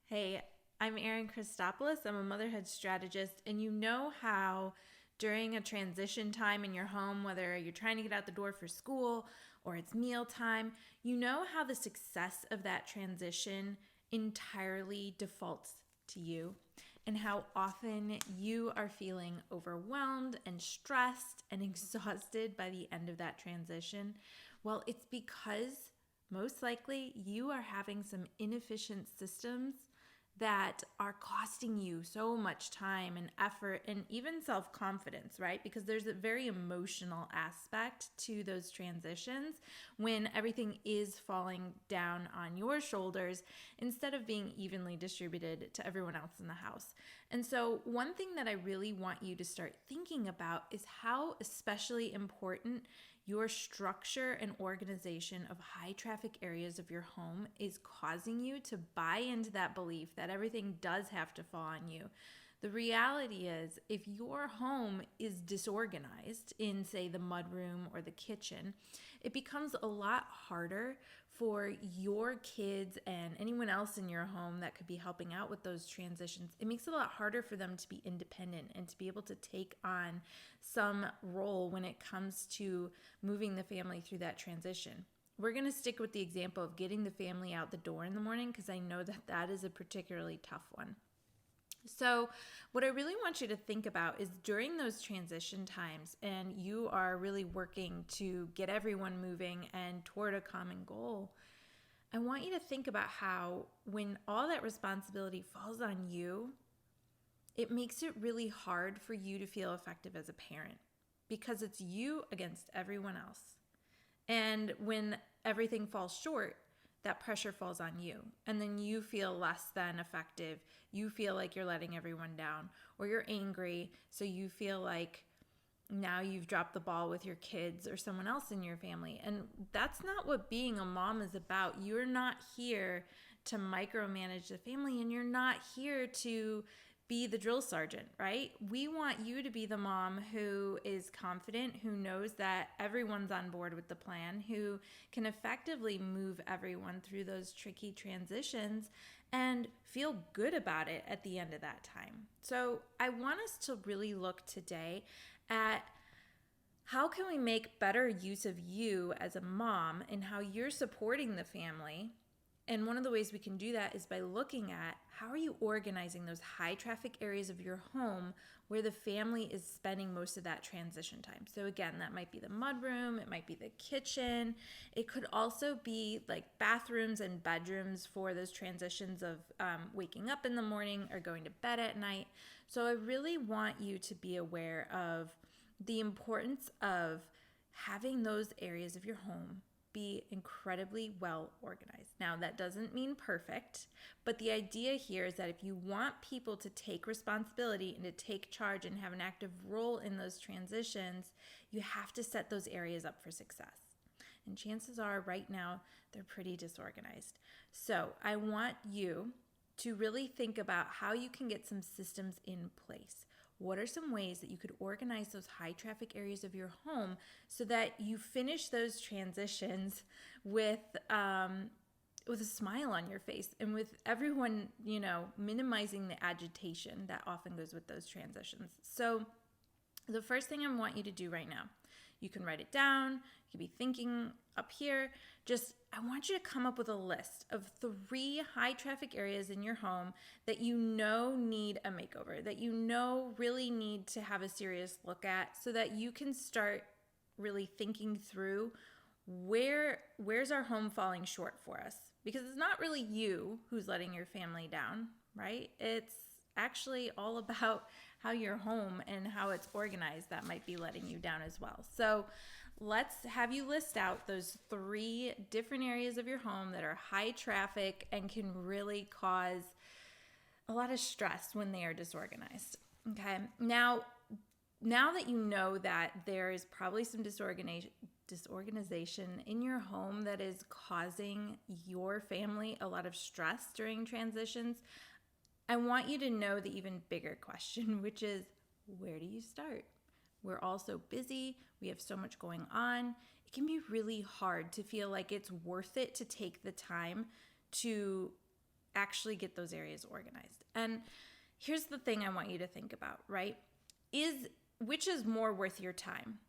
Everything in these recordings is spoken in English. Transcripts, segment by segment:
Hey, I'm Erin Christopoulos. I'm a motherhood strategist, and you know how during a transition time in your home, whether you're trying to get out the door for school or it's meal time, you know how the success of that transition entirely defaults to you, and how often you are feeling overwhelmed and stressed and exhausted by the end of that transition. Well, it's because most likely you are having some inefficient systems that are costing you so much time and effort and even self-confidence, right? Because there's a very emotional aspect to those transitions when everything is falling down on your shoulders instead of being evenly distributed to everyone else in the house. And so one thing that I really want you to start thinking about is how especially important your structure and organization of high traffic areas of your home is causing you to buy into that belief that everything does have to fall on you. The reality is, if your home is disorganized in, say, the mudroom or the kitchen, it becomes a lot harder for your kids and anyone else in your home that could be helping out with those transitions. It makes it a lot harder for them to be independent and to be able to take on some role when it comes to moving the family through that transition. We're going to stick with the example of getting the family out the door in the morning because I know that that is a particularly tough one. So, what I really want you to think about is during those transition times, and you are really working to get everyone moving and toward a common goal. I want you to think about how, when all that responsibility falls on you, it makes it really hard for you to feel effective as a parent because it's you against everyone else. And when everything falls short, that pressure falls on you. And then you feel less than effective. You feel like you're letting everyone down, or you're angry. So you feel like now you've dropped the ball with your kids or someone else in your family. And that's not what being a mom is about. You're not here to micromanage the family, and you're not here to be the drill sergeant, right? We want you to be the mom who is confident, who knows that everyone's on board with the plan, who can effectively move everyone through those tricky transitions and feel good about it at the end of that time. So I want us to really look today at how can we make better use of you as a mom and how you're supporting the family. And one of the ways we can do that is by looking at how are you organizing those high traffic areas of your home where the family is spending most of that transition time. So again, that might be the mudroom, it might be the kitchen. It could also be like bathrooms and bedrooms for those transitions of waking up in the morning or going to bed at night. So I really want you to be aware of the importance of having those areas of your home be incredibly well organized. Now, that doesn't mean perfect, but the idea here is that if you want people to take responsibility and to take charge and have an active role in those transitions, you have to set those areas up for success. And chances are right now they're pretty disorganized. So I want you to really think about how you can get some systems in place. What are some ways that you could organize those high traffic areas of your home so that you finish those transitions with a smile on your face and with everyone, minimizing the agitation that often goes with those transitions. So the first thing I want you to do right now, you can write it down, you can be thinking up here, I want you to come up with a list of 3 high traffic areas in your home that you know need a makeover, that you know really need to have a serious look at so that you can start really thinking through where's our home falling short for us? Because it's not really you who's letting your family down, right? It's actually all about how your home and how it's organized that might be letting you down as well. So let's have you list out those 3 different areas of your home that are high traffic and can really cause a lot of stress when they are disorganized. Okay. Now that you know that there is probably some disorganization in your home that is causing your family a lot of stress during transitions, I want you to know the even bigger question, which is, where do you start? We're all so busy. We have so much going on. It can be really hard to feel like it's worth it to take the time to actually get those areas organized. And here's the thing I want you to think about, right? Which is more worth your time?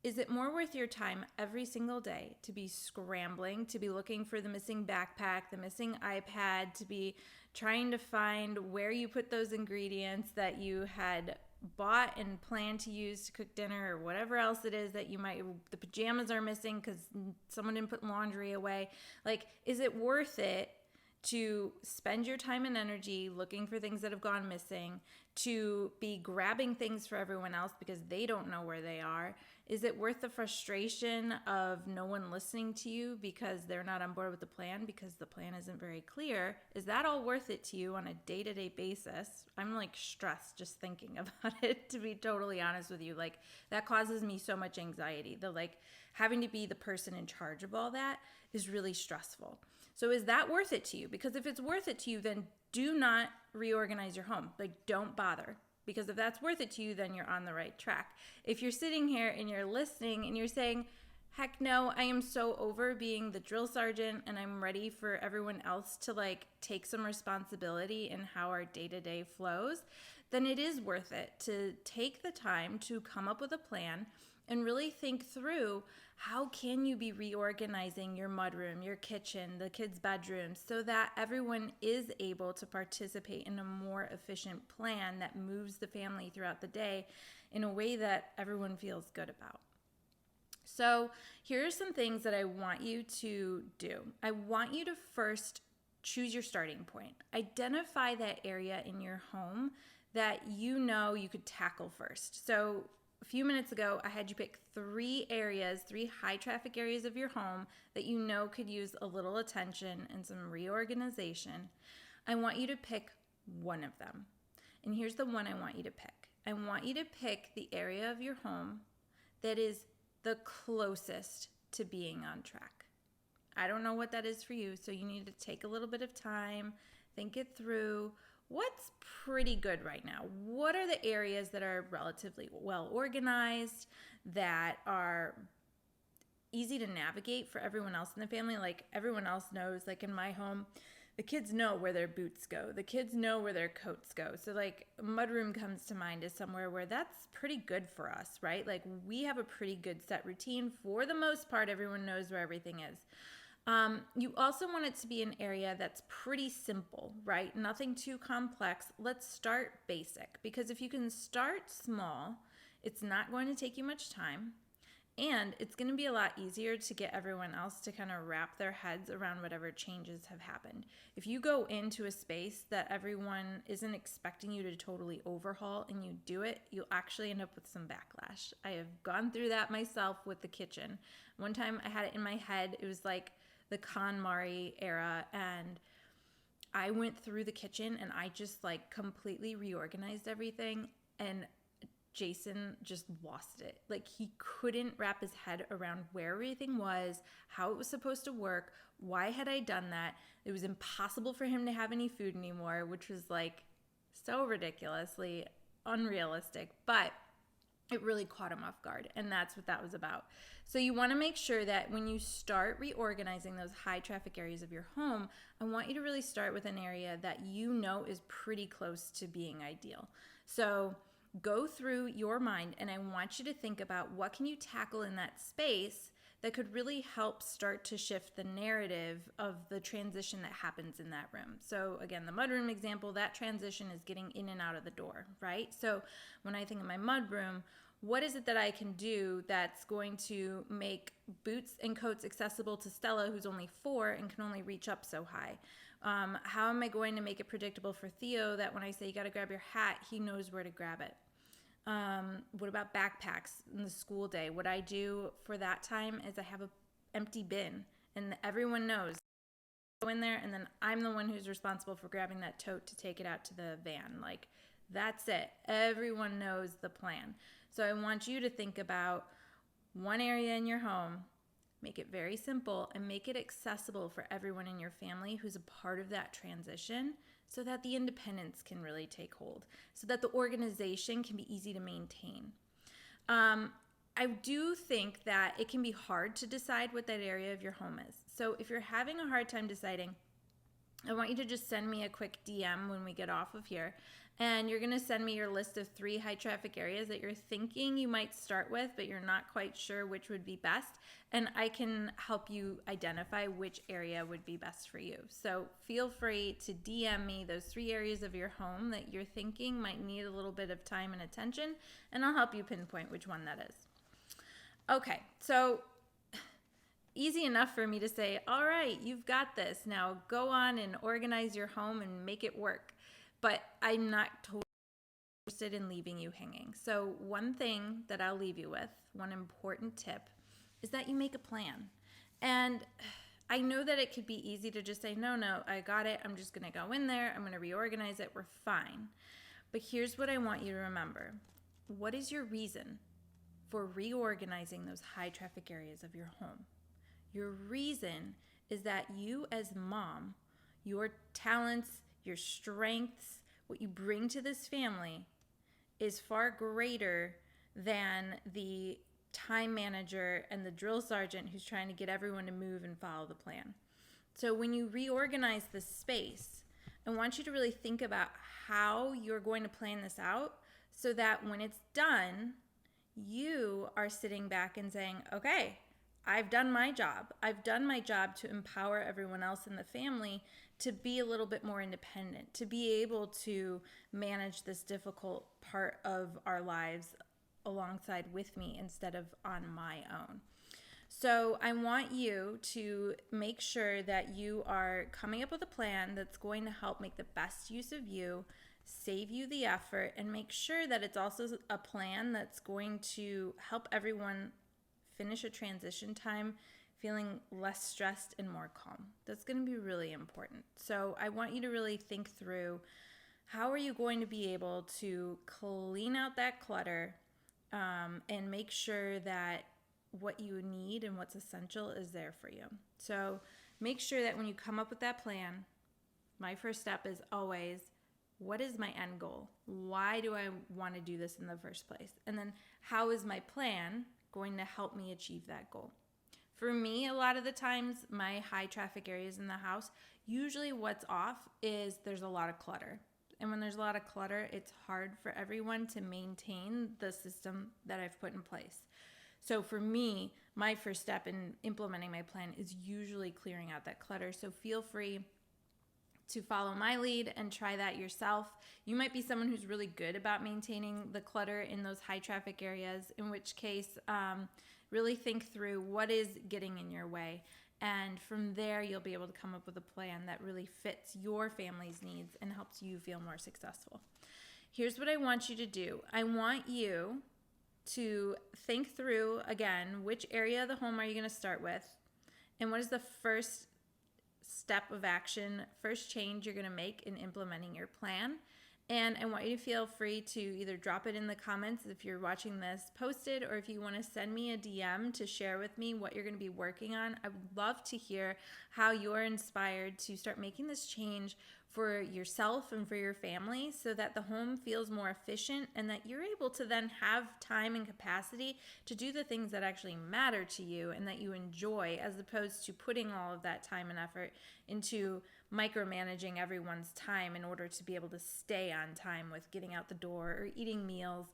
Is it more worth your time every single day to be scrambling, to be looking for the missing backpack, the missing iPad, to be trying to find where you put those ingredients that you had bought and planned to use to cook dinner, or whatever else it is that the pajamas are missing because someone didn't put laundry away? Like, is it worth it to spend your time and energy looking for things that have gone missing, to be grabbing things for everyone else because they don't know where they are? Is it worth the frustration of no one listening to you because they're not on board with the plan because the plan isn't very clear? Is that all worth it to you on a day-to-day basis? I'm like stressed just thinking about it, to be totally honest with you. Like, that causes me so much anxiety. Having to be the person in charge of all that is really stressful. So is that worth it to you? Because if it's worth it to you, then do not reorganize your home. Like, don't bother. Because if that's worth it to you, then you're on the right track. If you're sitting here and you're listening and you're saying, heck no, I am so over being the drill sergeant and I'm ready for everyone else to take some responsibility in how our day-to-day flows, then it is worth it to take the time to come up with a plan and really think through, how can you be reorganizing your mudroom, your kitchen, the kids' bedrooms, so that everyone is able to participate in a more efficient plan that moves the family throughout the day in a way that everyone feels good about. So here are some things that I want you to do. I want you to first choose your starting point. Identify that area in your home that you know you could tackle first. So a few minutes ago, I had you pick 3 high traffic areas of your home that you know could use a little attention and some reorganization. I want you to pick one of them. And here's the one I want you to pick. I want you to pick the area of your home that is the closest to being on track. I don't know what that is for you, so you need to take a little bit of time, think it through. What's pretty good right now? What are the areas that are relatively well organized, that are easy to navigate for everyone else in the family? Like, everyone else knows, like in my home, the kids know where their boots go. The kids know where their coats go. So mudroom comes to mind as somewhere where that's pretty good for us, right? Like, we have a pretty good set routine. For the most part, everyone knows where everything is. You also want it to be an area that's pretty simple, right? Nothing too complex. Let's start basic, because if you can start small, it's not going to take you much time, and it's going to be a lot easier to get everyone else to kind of wrap their heads around whatever changes have happened. If you go into a space that everyone isn't expecting you to totally overhaul and you do it, you'll actually end up with some backlash. I have gone through that myself with the kitchen. One time I had it in my head. It was like the KonMari era, and I went through the kitchen and I just completely reorganized everything, and Jason just lost it. Like, he couldn't wrap his head around where everything was, how it was supposed to work, why had I done that. It was impossible for him to have any food anymore, which was so ridiculously unrealistic, but it really caught him off guard, and that's what that was about. So you want to make sure that when you start reorganizing those high traffic areas of your home, I want you to really start with an area that you know is pretty close to being ideal. So go through your mind, and I want you to think about what can you tackle in that space that could really help start to shift the narrative of the transition that happens in that room. So again, the mudroom example, that transition is getting in and out of the door, right? So when I think of my mudroom, what is it that I can do that's going to make boots and coats accessible to Stella, who's only 4 and can only reach up so high? How am I going to make it predictable for Theo that when I say you got to grab your hat, he knows where to grab it? What about backpacks in the school day? What I do for that time is I have an empty bin, and everyone knows. Go in there, and then I'm the one who's responsible for grabbing that tote to take it out to the van. That's it. Everyone knows the plan. So I want you to think about one area in your home, make it very simple, and make it accessible for everyone in your family who's a part of that transition, so that the independence can really take hold, so that the organization can be easy to maintain. I do think that it can be hard to decide what that area of your home is. So if you're having a hard time deciding, I want you to just send me a quick DM when we get off of here. And you're going to send me your list of 3 high traffic areas that you're thinking you might start with, but you're not quite sure which would be best. And I can help you identify which area would be best for you. So feel free to DM me those 3 areas of your home that you're thinking might need a little bit of time and attention, and I'll help you pinpoint which one that is. Okay, so easy enough for me to say, all right, you've got this. Now go on and organize your home and make it work. But I'm not totally interested in leaving you hanging. So one thing that I'll leave you with, one important tip, is that you make a plan. And I know that it could be easy to just say, no, I got it. I'm just going to go in there. I'm going to reorganize it. We're fine. But here's what I want you to remember. What is your reason for reorganizing those high traffic areas of your home? Your reason is that you as mom, your talents, your strengths, what you bring to this family is far greater than the time manager and the drill sergeant who's trying to get everyone to move and follow the plan. So when you reorganize the space, I want you to really think about how you're going to plan this out so that when it's done, you are sitting back and saying, okay, I've done my job. I've done my job to empower everyone else in the family to be a little bit more independent, to be able to manage this difficult part of our lives alongside with me instead of on my own. So I want you to make sure that you are coming up with a plan that's going to help make the best use of you, save you the effort, and make sure that it's also a plan that's going to help everyone finish a transition time feeling less stressed and more calm. That's going to be really important. So I want you to really think through, how are you going to be able to clean out that clutter and make sure that what you need and what's essential is there for you. So make sure that when you come up with that plan, my first step is always, what is my end goal? Why do I want to do this in the first place? And then how is my plan going to help me achieve that goal? For me, a lot of the times, my high traffic areas in the house, usually what's off is there's a lot of clutter. And when there's a lot of clutter, it's hard for everyone to maintain the system that I've put in place. So for me, my first step in implementing my plan is usually clearing out that clutter. So feel free to follow my lead and try that yourself. You might be someone who's really good about maintaining the clutter in those high traffic areas, in which case really think through what is getting in your way. And from there, you'll be able to come up with a plan that really fits your family's needs and helps you feel more successful. Here's what I want you to do. I want you to think through, again, which area of the home are you going to start with? And what is the first step of action, first change you're going to make in implementing your plan? And I want you to feel free to either drop it in the comments if you're watching this posted, or if you want to send me a DM to share with me what you're going to be working on. I would love to hear how you're inspired to start making this change for yourself and for your family so that the home feels more efficient and that you're able to then have time and capacity to do the things that actually matter to you and that you enjoy, as opposed to putting all of that time and effort into micromanaging everyone's time in order to be able to stay on time with getting out the door or eating meals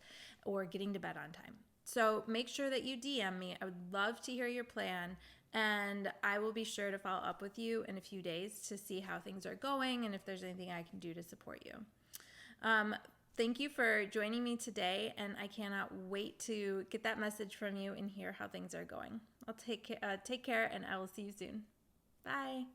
or getting to bed on time. So make sure that you DM me. I would love to hear your plan, and I will be sure to follow up with you in a few days to see how things are going and if there's anything I can do to support you. Thank you for joining me today, and I cannot wait to get that message from you and hear how things are going. I'll take care, and I will see you soon. Bye.